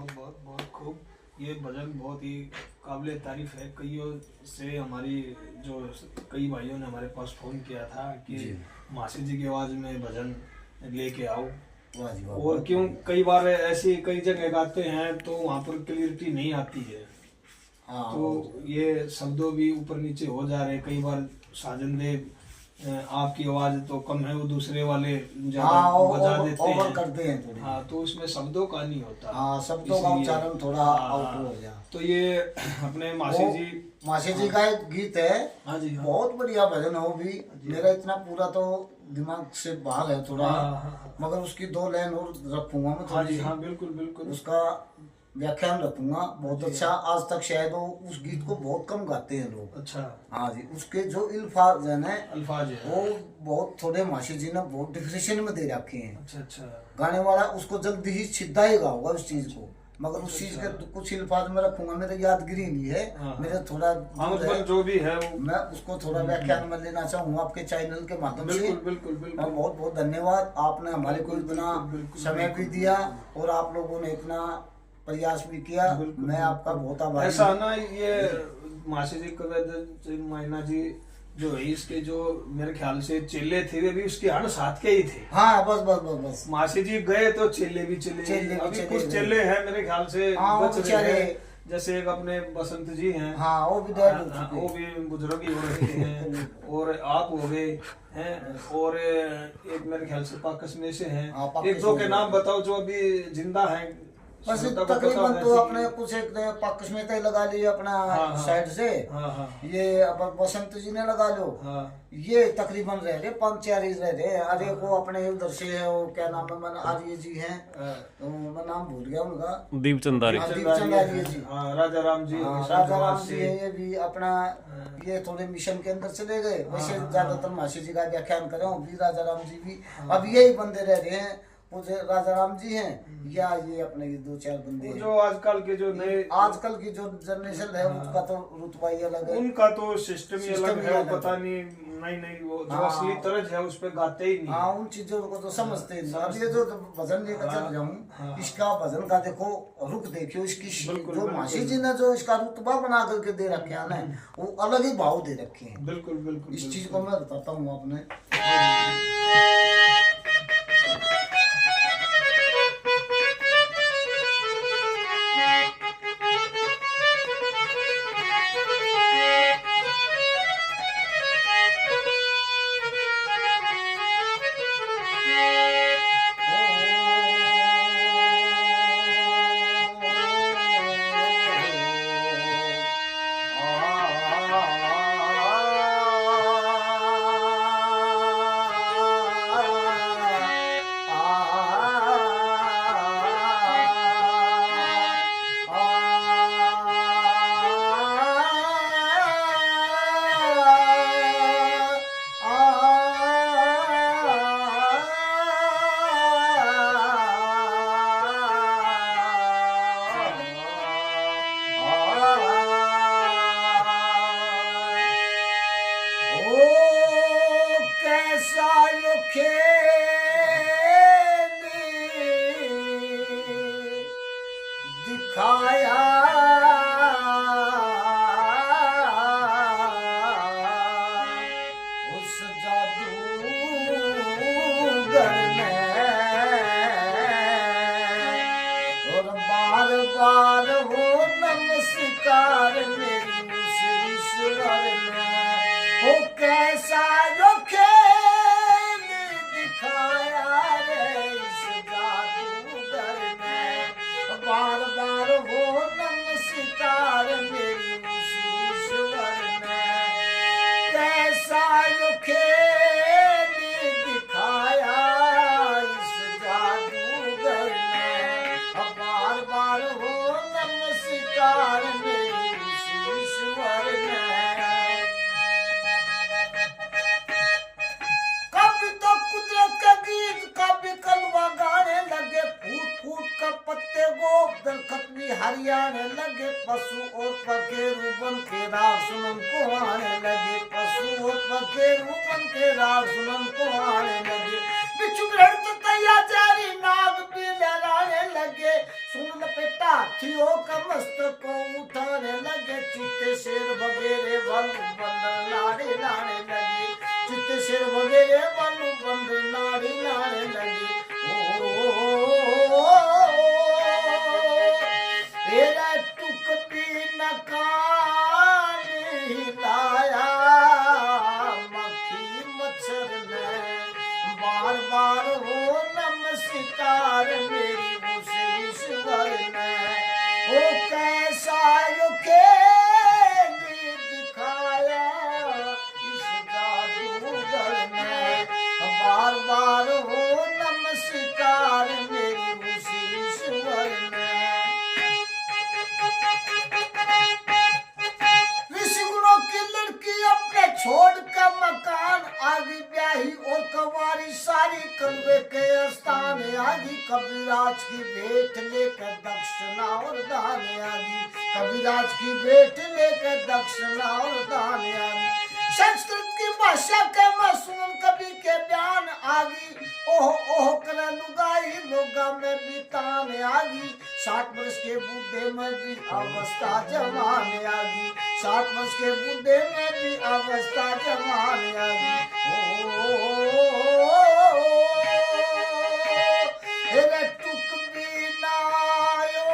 बहुत बहुत बहुत खूब। ये भजन बहुत ही काबिल तारीफ है। कईयों से हमारी जो कई भाइयों ने हमारे पास फ़ोन किया था कि मासी जी की आवाज़ में भजन लेके आओ। और क्यों कई बार ऐसी कई जगह गाते हैं तो वहाँ पर क्लियरिटी नहीं आती है। तो ये शब्दों भी ऊपर नीचे हो जा रहे। कई बार साजन देव आपकी आवाज तो कम है, वो दूसरे वाले ज्यादा बजा देते हैं, करते हैं थोड़ी। हाँ, तो उसमें शब्दों का नहीं होता। हाँ, शब्दों का उच्चारण थोड़ा आउट हो गया। तो ये अपने मासी जी का एक गीत है। हाँ जी, हाँ। बहुत बढ़िया भजन है वो भी। मेरा इतना पूरा तो दिमाग से बाहर है थोड़ा। मगर उसकी 2 लाइन और रखूंगा मैं थोड़ी। हाँ, बिल्कुल बिल्कुल उसका व्याख्यान रखूंगा। बहुत अच्छा। आज तक शायद वो उस गीत को बहुत कम गाते हैं लोग। अच्छा। हाँ जी, उसके जो अल्फाज है वो बहुत थोड़े मासी जी ने बहुत डिफ्रेशन में दे रखे हैं। अच्छा। गाने वाला उसको जल्दी ही सीधा ही गाऊंगा उस चीज को। मगर उस चीज के कुछ अल्फाज में रखूंगा। मेरे यादगिरी नहीं है। मेरे थोड़ा जो भी है मैं उसको थोड़ा व्याख्यान में लेना चाहूंगा आपके चैनल के माध्यम से। बिल्कुल। बहुत बहुत धन्यवाद। आपने हमारे को इतना समय भी दिया और आप लोगों ने इतना प्रयास भी किया। मैं आपका बहुत आभारी। ऐसा ना, ये मासी जी कवि मायना जी जो है, इसके जो मेरे ख्याल से चेले थे वे भी उसके हर साथ के ही थे। हाँ, बस मासी जी गए तो चेले भी चले। अभी कुछ चेले हैं मेरे ख्याल से बच रहे हैं। जैसे एक अपने बसंत जी हैं, हाँ, वो भी बुजुर्ग ही हो रहे हैं। और आप हो गए हैं, और एक मेरे ख्याल से पाकस में से हैं। एक दो के नाम बताओ जो अभी जिंदा हैं। बस तकरीबन तो अपने कुछ एक पक्ष में तय लगा लिए अपना साइड से। ये अब बसंत जी ने लगा लो। ये तकरीबन रह रहे 5-4 ही रह रहे। अरे को अपने उधर से है, वो क्या नाम है, मन आर्य जी हैं, मैं नाम भूल गया उनका। दीपचंदारी जी, राजा राम जी है। ये भी अपना ये थोड़े मिशन के अंदर चले गए। वैसे ज्यादातर मासी जी का व्याख्यान करें भी राजा राम जी भी अब यही बंदे रह रहे हैं। मुझे राजा राम जी हैं या ये अपने 2-4 बंदे हैं। जो आजकल के जो नए आजकल की जो जनरेशन है उनका तो रुतबा ही अलग है। उनका तो सिस्टम ही अलग है। पता नहीं वो जो असली तरज है उस पे गाते ही नहीं। हाँ, उन चीजों को तो समझते नहीं। अब ये जो भजन लेकर चल जाऊँ, इसका भजन का देखो रुख देखियो। इसकी जो मासी जी ने जो इसका रुतबा बना करके दे रखे हैं ना, वो अलग ही भाव दे रखे हैं। बिल्कुल इस चीज को मैं बताता हूँ आपने। दिखाया उस जादूगर में, और बार बार वो नमस्कार मेरी उस ईश्वर में। वो कैसा जो खेल दिखाया रे इस जादूगर में। बार बार वो नमस्कार मेरी उस ईश्वर में। कैसा जो खेल दिखाया इस जादूगर में। बार बार वो नमस्कार मेरी उस ईश्वर में। कभी तो कुदरत का गीत, कभी कलवा गाने लगे। फूट फूट कर पत्ते वो दरखत में हरियाने लगे। पशु और पखेरु बन के राग सुनन को आने लगे। पशु और पखेरु बन के राग सुनन को आने लगे। बिच्छू ग्रहण तो तैयार जारी नाग भी लहराने लगे। सुन लपेटा हाथियों का मस्तक को उठाने लगे, चित्ते शेर वगैरह बालू बंदर लाड़े लाने लगे, चित्ते शेर वगैरह बालू बंदर लाड़े लाने लगे। तेरा टुक भी न कान हिलाया, मक्खी मच्छर ने बार बार हो नमस्कार मेरी उस ईश्वर ने। ओ कैसा यो खेल दिखाया इस जादूगर ने, बार बार हो नमस्कार मेरी उस ईश्वर ने। ऋषिगुणों की लड़की अपने छोड़ का मकान आगी, ब्याही और कवारी सारी कलवे के स्थान आगी, कबीराज की भेंट लेकर दक्षिणा और दान आगी, कबीराज की भेंट लेकर दक्षिणा और दान आगी। संस्कृत की भाषा के मासूम कवि के बयान आगी, ओह ओह कर लुगाई लोगा में भी तान आगी, 60 वर्ष के बूढ़े में भी अवस्था जवान आगी, 60 वर्ष के बूढ़े में भी अवस्था जवान आगी। टुक भी नायो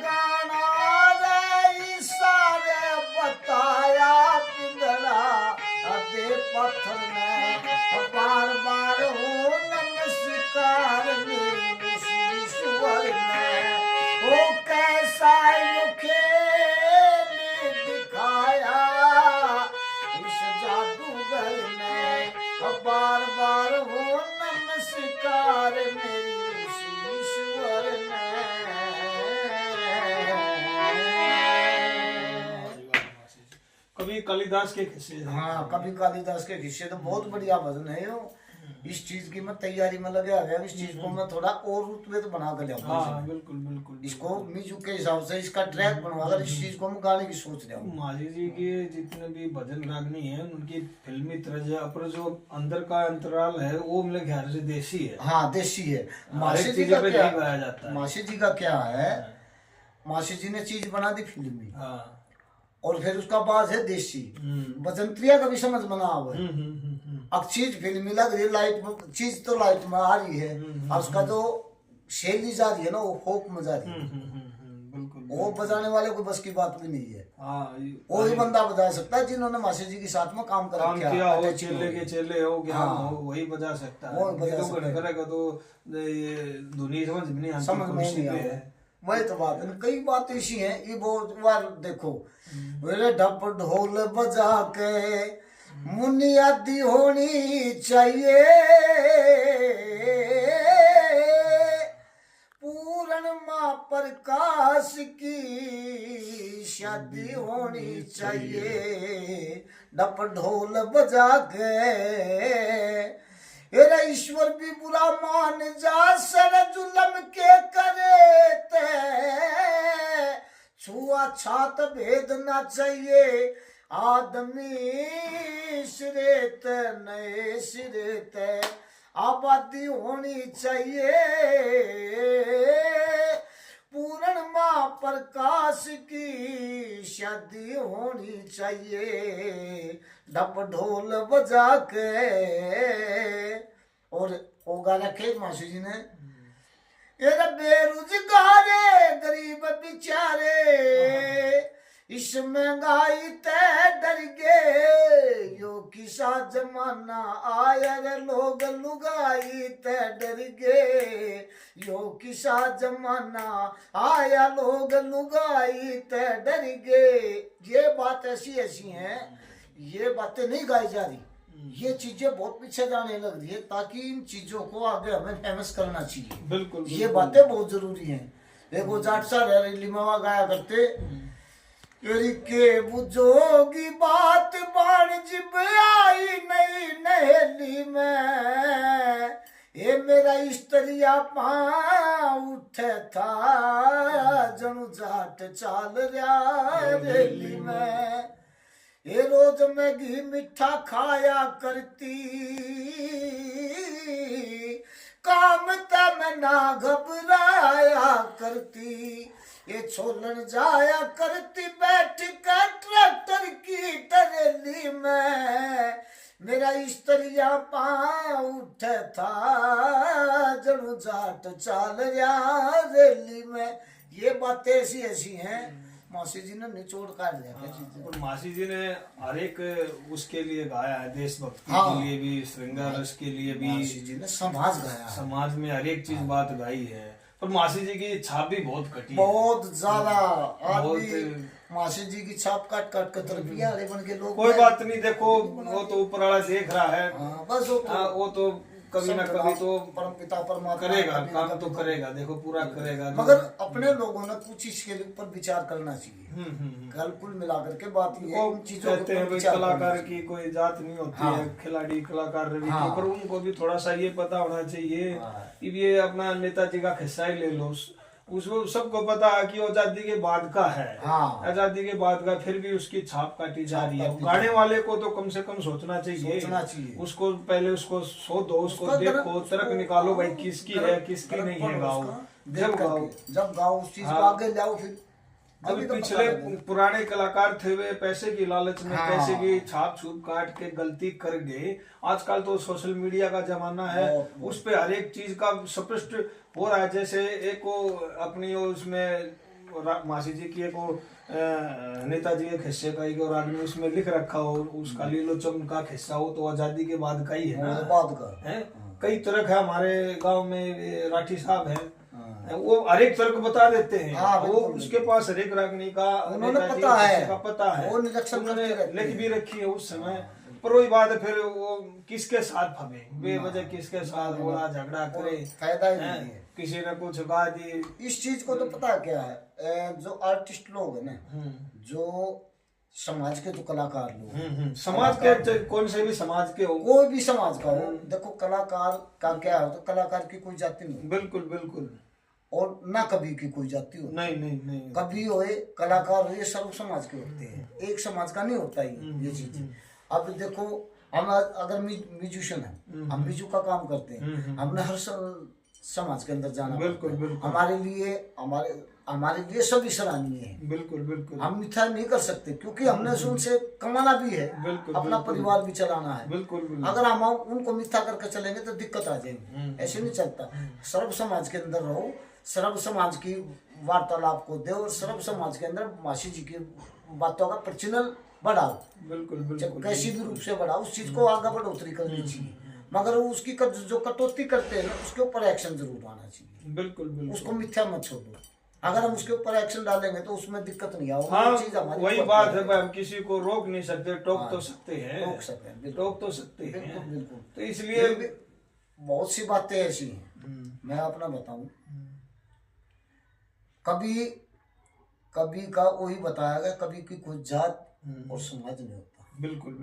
गाना रे सारे बताया पिंगला दे पत्थर में, बार बार हो नमस्कार मेरी उस ईश्वर ने। ओ कैसा यो खेल दिखाया इस जादूगर ने, बार बार हो नमस्कार मेरी उस ईश्वर ने। कभी कालिदास के किस्से। हाँ, कभी कालिदास के किस्से तो बहुत बढ़िया भजन है यो। इस चीज की मैं तैयारी में लगे हुए, इस चीज को मैं थोड़ा और रूप तो बना कर लिया। हाँ, बिल्कुल बिल्कुल। इसको म्यूजिक के हिसाब से इसका ट्रैक बनवाकर इस चीज को मैं गाने की सोच रहा हूँ। माझी जी के जितने भी भजन रागनी है उनकी फिल्मी तर्ज पर जो अंदर का अंतराल है वो मेरे ख्याल से देसी है। हाँ, देसी है। मासी जी का क्या गाया जाता है, मासी जी का क्या है, मासी जी ने चीज बना दी फिल्मी। हाँ। और फिर उसका बात है देसी बजंत्रिया का भी समझ बना हुआ है। अब चीज फिल्मी लग रही है, लाइट में चीज तो लाइट में आ रही है, और उसका जो शैली जा रही है ना वो फोक में जा रही है। वो बजाने वाले को बस की बात भी नहीं है। वो ही बंदा बजा सकता है जिन्होंने मासी जी के साथ में काम किया हो, चेले के चेले हो क्या हो, वही बजा सकता है। करेगा तो धुनी समझ में नहीं आती, समझ में नहीं है। वही तो बात है। कई बात ऐसी हैं, ये बहुत बार देखो मेरे ढप ढोल बजा के मुनियादी होनी चाहिए, पूर्ण माँ प्रकाश की शादी होनी चाहिए, ढप ढोल बजा के। एरा ईश्वर भी बुरा मान जा सर जुलम के करे ते, छुआ छात भेद ना चाहिए आदमी सिरेत नए सिरेत, आबादी होनी चाहिए, पूर्ण माँ प्रकाश की शादी होनी चाहिए, ढप ढोल बजा के। और वो गाना खे मासी जी ने, ये बेरोजगारे गरीब बेचारे इस महंगाई ते डर गए, यो किसा जमाना आया रे लोग लुगाई ते डर गए, यो किसा जमाना आया लोग लुगाई ते डर गए। ये बात ऐसी ऐसी हैं, ये बातें नहीं गाई जा रही, ये चीजें बहुत पीछे जाने लग रही है, ताकि इन चीजों को आगे हमें फेमस करना चाहिए। बिल्कुल, ये बातें बहुत जरूरी हैं। देखो जाट सा रैली में गाया करते के बुझोगी बात बाण जिब आई नहीं नहेली में, ये मेरा स्त्रिया पा उठे था जनु जाट चाल रहा रैली में, ये रोज में घी मिठा खाया करती, काम तम ना घबराया जाया करती, ये छोलन जाया करती बैठ कर ट्रैक्टर की टरेली में, मेरा स्त्रिया पाँव उठे था जनु जाट चाल रहा रेली में। ये बातें ऐसी ऐसी हैं, मासी जी ने निचोड़ काट दिया। और मासी जी ने हर एक उसके लिए गाया है, देशभक्ति हाँ। के लिए भी, श्रृंगार रस के लिए भी, मासी जी ने समाज गाया, समाज में हर एक चीज बात गाई है। पर मासी जी की छाप भी बहुत कटी है, बहुत ज्यादा। बहुत। आदमी मासी जी की छाप काट काट कर तरबिया बन के लोग। कोई बात नहीं, देखो वो तो ऊपर वाला देख रहा है। बस वो तो कभी ना कभी तो परम पिता परमात्मा करेगा, काम तो करेगा, देखो पूरा करेगा। मगर अपने लोगों ने कुछ इसके ऊपर विचार करना चाहिए। कल कुल मिलाकर के बात ये उन चीजों कहते हैं भाई कलाकार की कोई जात नहीं होती है, खिलाड़ी कलाकार रवि की, पर उनको भी थोड़ा सा ये पता होना चाहिए कि ये अपना नेताजी का किस्सा ही ले लो, उसको सबको पता है कि आजादी के बाद का है। आजादी के बाद का, फिर भी उसकी छाप काटी जा रही है। गाने वाले को तो कम से कम सोचना चाहिए, उसको पहले उसको शोधो, उसको देखो, तर्क निकालो भाई किसकी है किसकी नहीं है। गाओ, जब गाओ उस चीज को आगे लाओ। फिर अभी पिछले पुराने कलाकार थे, वे पैसे की लालच में पैसे की छाप छूप काट के गलती कर गए। आजकल तो सोशल मीडिया का जमाना है, उस पे हर एक चीज का स्पष्ट हो रहा है। जैसे एक को अपनी उसमें मासी जी की एक नेताजी के हिस्से का एक और आदमी उसमें लिख रखा हो, उसका लीलोचन का हिस्सा हो, तो आजादी के बाद का ही है ना, बाद का है। कई तरह है, हमारे गांव में राठी साहब है, वो हर एक तर्क बता देते हैं। वो उसके पास हर एक रागनी का उन्होंने पता है, वो उन्होंने लिख भी रखी है उस समय। पर वही बात है, फिर वो किसके साथ फंसे, बेवजह किसके साथ बोला झगड़ा करे, फायदा ही नहीं है। किसी ने कुछ गा दी। इस चीज को तो पता क्या है, जो आर्टिस्ट लोग है ना, जो समाज के, जो कलाकार लोग, समाज के, कौन से भी समाज के हो, कोई भी समाज का हो, देखो कलाकार का क्या है, तो कलाकार की कोई जाति नहीं, बिल्कुल बिल्कुल, और ना कभी की कोई जाति हो, नहीं, कभी होए कलाकार हो, ये सर्व समाज के होते हैं, एक समाज का नहीं होता ये चीज। अब देखो हम अगर म्यूजिशियन है, हम म्यूजिक का काम करते हैं, हमने हर समाज के अंदर जाना, बिल्कुल, हमारे लिए सभी सराहनीय है। बिल्कुल, हम मिथ्या नहीं कर सकते, क्योंकि हमने उनसे कमाना भी है, अपना परिवार भी चलाना है। बिल्कुल। अगर हम उनको मिथ्या करके चलेंगे तो दिक्कत आ जाएगी, ऐसे नहीं चलता। सर्व समाज के अंदर रहो, सर्व समाज की वार्तालाप को दे, और सर्व समाज के अंदर मासी जी की बातों का प्रचलन बढ़ाओ, बिल्कुल कैसी भी रूप से बढ़ाओ, उस चीज को आगे बढ़ोतरी करनी चाहिए। मगर उसकी जो कटौती करते हैं उसके ऊपर एक्शन जरूर आना चाहिए, बिल्कुल। उसको मिथ्या मत छोड़ो। अगर हम उसके ऊपर एक्शन डालेंगे तो उसमें दिक्कत नहीं आओगी। हाँ, चीज हमारी वही बात है भाई, हम किसी को रोक नहीं सकते, टोक तो सकते हैं, टोक तो सकते हैं, बिल्कुल। तो इसलिए बहुत सी बातें ऐसी हैं, मैं अपना बताऊं, कभी का वही बताया गया, कभी की कोई जात और समाज नहीं होता, बिल्कुल।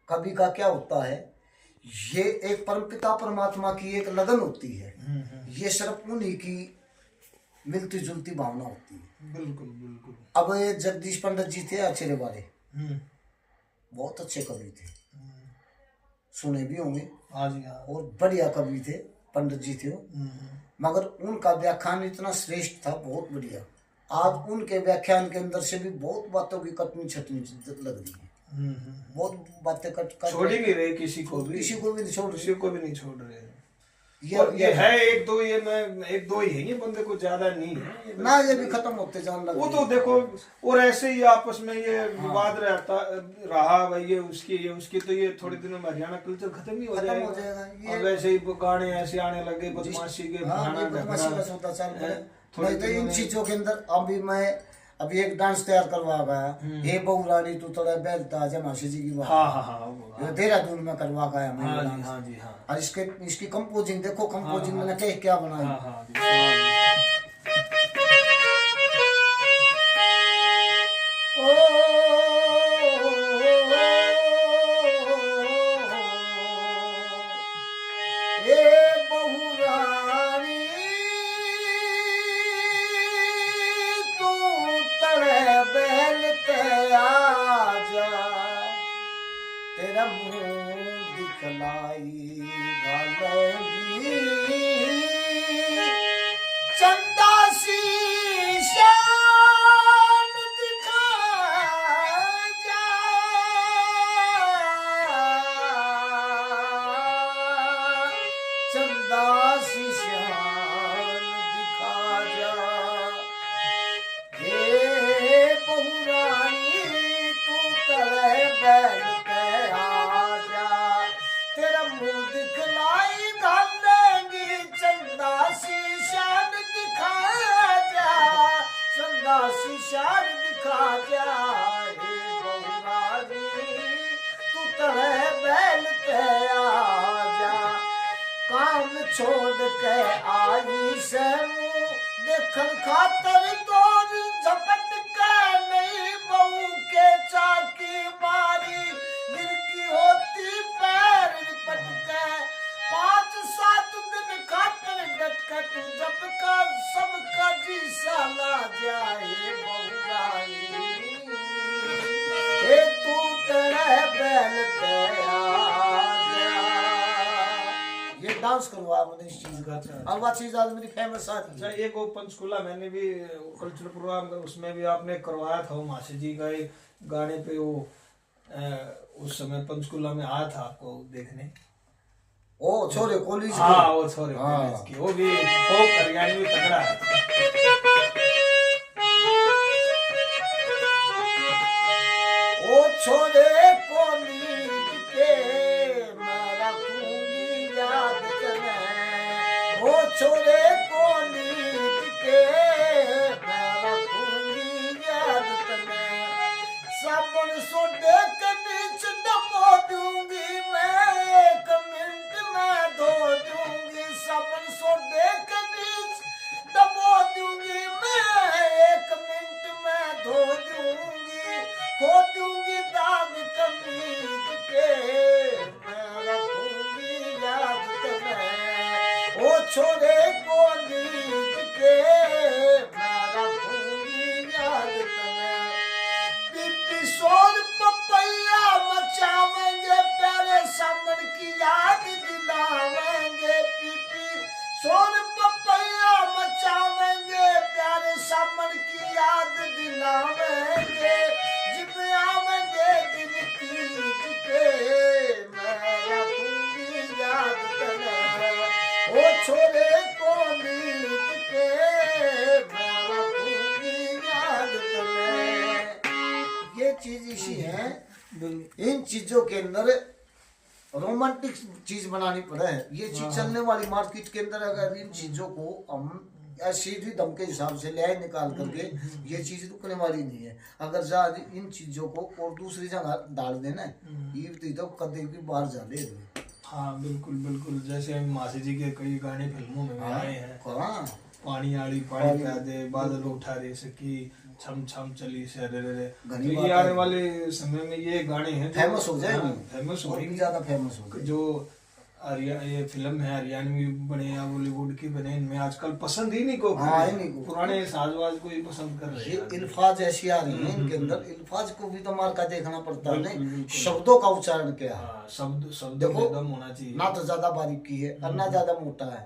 कभी का क्या होता है, ये एक परमपिता परमात्मा की एक लगन होती है, ये सिर्फ उन्हीं की मिलती जुलती भावना होती है, बिल्कुल। अब ये जगदीश पंडित जी थे अचेरे वाले, बहुत अच्छे कवि थे, सुने भी होंगे, और बढ़िया कवि थे, पंडित जी थे, मगर उनका व्याख्यान इतना श्रेष्ठ था, बहुत बढ़िया। आज उनके व्याख्यान के अंदर से भी बहुत बातों की कटनी छटनी लग रही है, बहुत बातें कट छोड़ ही नहीं रहे, किसी को भी नहीं छोड़ रहे। ये है एक दो ही है, ये बंदे को ज्यादा नहीं है ना, ये भी खत्म होते जाने लगे। वो तो देखो, और ऐसे ही आपस में ये विवाद रहा भाई, ये उसकी तो ये थोड़े दिनों में हरियाणा कल्चर खत्म ही हो जाएगा। और वैसे ही गाने ऐसे आने लगे, बदमाशी के, इन चीजों के अंदर अभी एक डांस तैयार करवा गया, हे बहु रानी तू थोड़ा बैठता जय मासी जी की बात, हाँ, देहरादून में करवा गया मैं डांस। और इसकी कंपोजिंग देखो, कंपोजिंग मैंने क्या बनाई। तेरा मुंह दिखलाई गालेगी, चंदा सी शान दिखा जा, चंदा सी शान दिखा जा, हे बहुरानी तू तेरे बैल पे आ जा, तेरा मुंह दिखलाई घालेंगी, चंदा सी शान दिखा जा, चंदा सी शान दिखा जा, हे बहुरानी तू तेरे बैल पे आ जा, काम छोड़ के आई से मुंह देखन खातर तोर झपट के नहीं बहू के चाकी मारी, गिरकी होती पैर लिपट के, 5-7 दिन खातर डट के तू जब का सबका जी साला जाए बहुरानी, हे तू तेरे बैल पे आ जा। ये डांस करवा मैंने इस चीज का, और वो चीज आज मेरी फेमस है। अच्छा, एक वो पंचकूला मैंने भी कल्चरल प्रोग्राम उसमें भी आपने करवाया था, वो मासी जी का एक गाने पे वो उस समय पंचकूला में आया था आपको देखने। ओ छोरे कॉलेज के, हाँ वो छोरे कॉलेज की, वो भी फोक हरियाणवी तगड़ा है। ओ छोरे कॉलेज के मैं रखूंगी याद तने, ओ छोरे कॉलेज के मैं रखूंगी याद तने, साबुन सोडे के बीच डबो दूंगी मैं, 1 मिनट में धो दूंगी, साबुन सोडे के बीच डबो दूंगी मैं, 1 मिनट में धो दूंगी, खो दूंगी दाग कमीज के मैं रखूंगी याद तुम्हें, ओ छोरे कॉलेज के मैं रखूंगी याद तुम्हें, पीपी सोन पपैया मचावेंगे प्यारे सामन की याद दिलावेंगे, पीपी सोन पपैया मचावेंगे प्यारे सामन की याद दिलावेंगे, जिब आवेंगे दिल तीज के मैं रखूंगी याद तुम्हें, ओ छोरे कॉलेज के मैं रखूंगी याद तुम्हें। ये चीज इसी है, इन चीजों के अंदर रोमांटिक चीज बनानी पड़े, ये चीज चलने वाली मार्केट के अंदर अगर इन चीजों को हम ऐसी भी दम के हिसाब से ले निकाल करके, ये चीज रुकने वाली नहीं है। अगर जा इन चीजों को और दूसरी जगह डाल देना ये तो कदे भी बाहर जा ले। हाँ बिल्कुल बिल्कुल, जैसे मासी जी के कई गाने फिल्मों में भी आए हैं, पानी आड़ी पानी का दे, बादल उठा रे सकी, छम छम चली से रे रे, तो ये आने वाले समय में ये गाने हैं फेमस हो जाएंगे, फेमस हो जाएंगे, ज्यादा फेमस हो, जो ये फिल्म है हरियाणवी बने या बॉलीवुड की बने, इनमें आजकल पसंद ही नहीं को, पुराने साजवाज को ही पसंद कर रहे हैं। अल्फाज ऐसी आ रही है इनके अंदर, अल्फाज को भी तो मार का देखना पड़ता है, शब्दों का उच्चारण क्या है, शब्द देखो एकदम होना चाहिए, ना तो ज्यादा बारीकी है और ना ज्यादा मोटा है,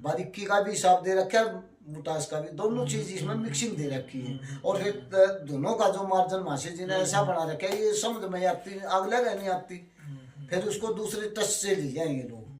बारीकी का भी हिसाब दे रखा है, मोटास का भी, दोनों चीज इसमें मिक्सिंग दे रखी है, और फिर दोनों का जो मार्जिन मासी जी ने ऐसा बना रखा है, ये समझ में आती, अगले नहीं आती, फिर उसको दूसरे टच से ले जाएंगे लोग,